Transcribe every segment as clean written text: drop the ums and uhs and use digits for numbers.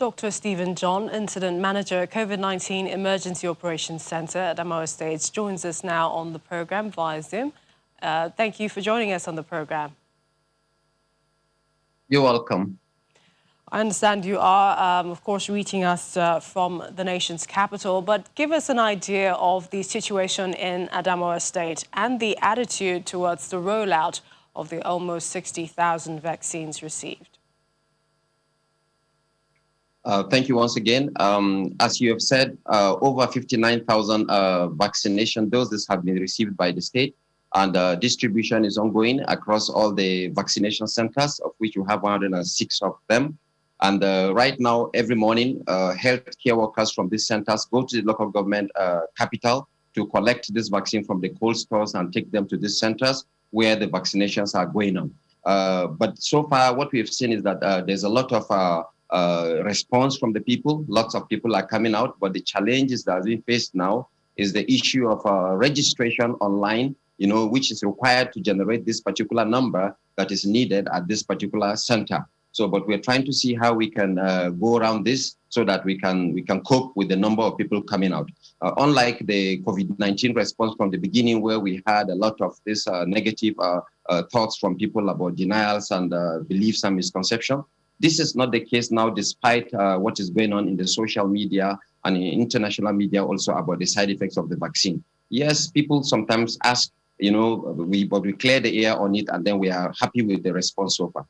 Dr. Stephen John, Incident Manager, COVID-19 Emergency Operations Center at Adamawa State, joins us now on the program via Zoom. Thank you for joining us on the program. You're welcome. I understand you are, of course, reaching us from the nation's capital, but give us an idea of the situation in Adamawa State and the attitude towards the rollout of the almost 60,000 vaccines received. Thank you once again. As you have said, over 59,000 vaccination doses have been received by the state, and distribution is ongoing across all the vaccination centers, of which you have 106 of them. And right now, every morning, healthcare workers from these centers go to the local government capital to collect this vaccine from the cold stores and take them to these centers where the vaccinations are going on. But so far, what we've seen is that there's a lot of response from the people. Lots of people are coming out, but the challenges that are being faced now is the issue of registration online, which is required to generate this particular number that is needed at this particular center. So, but we're trying to see how we can go around this so that we can cope with the number of people coming out. Unlike the COVID-19 response from the beginning, where we had a lot of this negative thoughts from people about denials and beliefs and misconception. This is not the case now, despite what is going on in the social media and in international media also about the side effects of the vaccine. Yes, people sometimes ask, but we clear the air on it, and then we are happy with the response so far.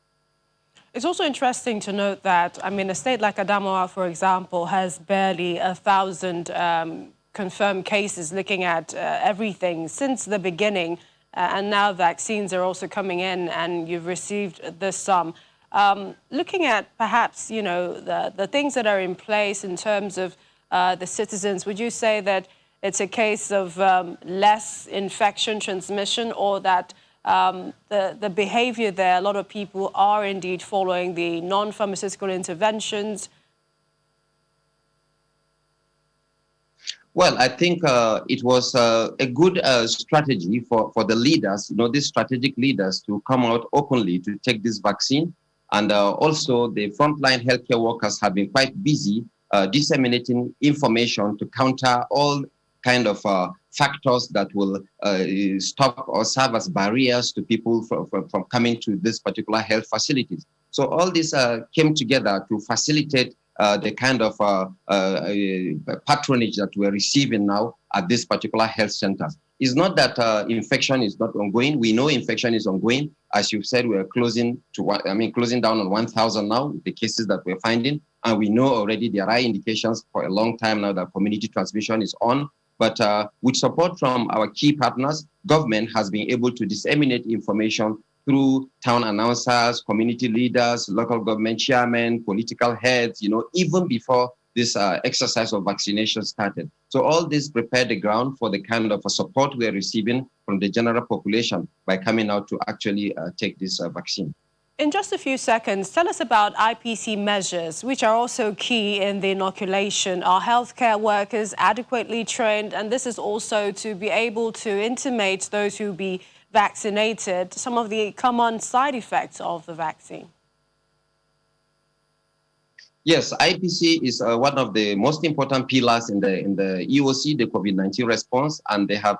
It's also interesting to note that, a state like Adamawa, for example, has barely 1,000 confirmed cases, looking at everything since the beginning, and now vaccines are also coming in, and you've received this sum. Looking at perhaps, the things that are in place in terms of the citizens, would you say that it's a case of less infection transmission, or that the behavior there, a lot of people are indeed following the non-pharmaceutical interventions? Well, I think it was a good strategy for the leaders, these strategic leaders, to come out openly to take this vaccine. And also the frontline healthcare workers have been quite busy disseminating information to counter all kind of factors that will stop or serve as barriers to people from coming to this particular health facilities. So all this came together to facilitate the kind of patronage that we're receiving now at this particular health centers. It's not that infection is not ongoing. We know infection is ongoing. As you said, we're closing down on 1,000 now, the cases that we're finding. And we know already there are indications for a long time now that community transmission is on. But with support from our key partners, government has been able to disseminate information through town announcers, community leaders, local government chairmen, political heads, even before this exercise of vaccination started. So all this prepared the ground for the kind of support we're receiving from the general population by coming out to actually take this vaccine. In just a few seconds, tell us about IPC measures, which are also key in the inoculation. Are healthcare workers adequately trained? And this is also to be able to intimate those who be vaccinated some of the common side effects of the vaccine. Yes, IPC is one of the most important pillars in the EOC, the COVID-19 response, and they have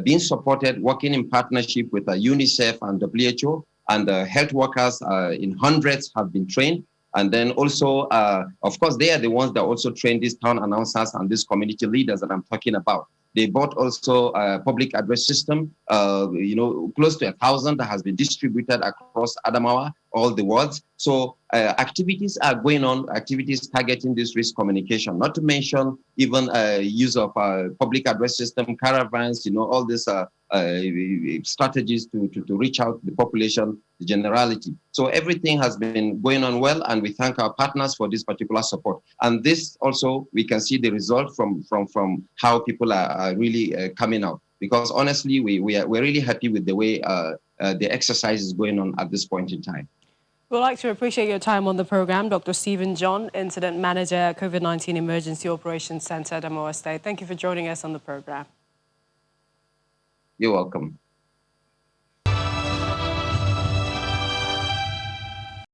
been supported, working in partnership with UNICEF and WHO, and health workers in hundreds have been trained. And then also, of course, they are the ones that also train these town announcers and these community leaders that I'm talking about. They bought also a public address system, close to 1,000 that has been distributed across Adamawa, all the wards. So activities are going on, activities targeting this risk communication, not to mention even use of public address system, caravans, all these strategies to reach out to the population, the generality. So everything has been going on well, and we thank our partners for this particular support. And this also, we can see the result from how people are really coming out. Because honestly, we're really happy with the way the exercise is going on at this point in time. We'd like to appreciate your time on the program, Dr. Stephen John, Incident Manager, COVID-19 Emergency Operations Center, Adamawa State. Thank you for joining us on the program. You're welcome.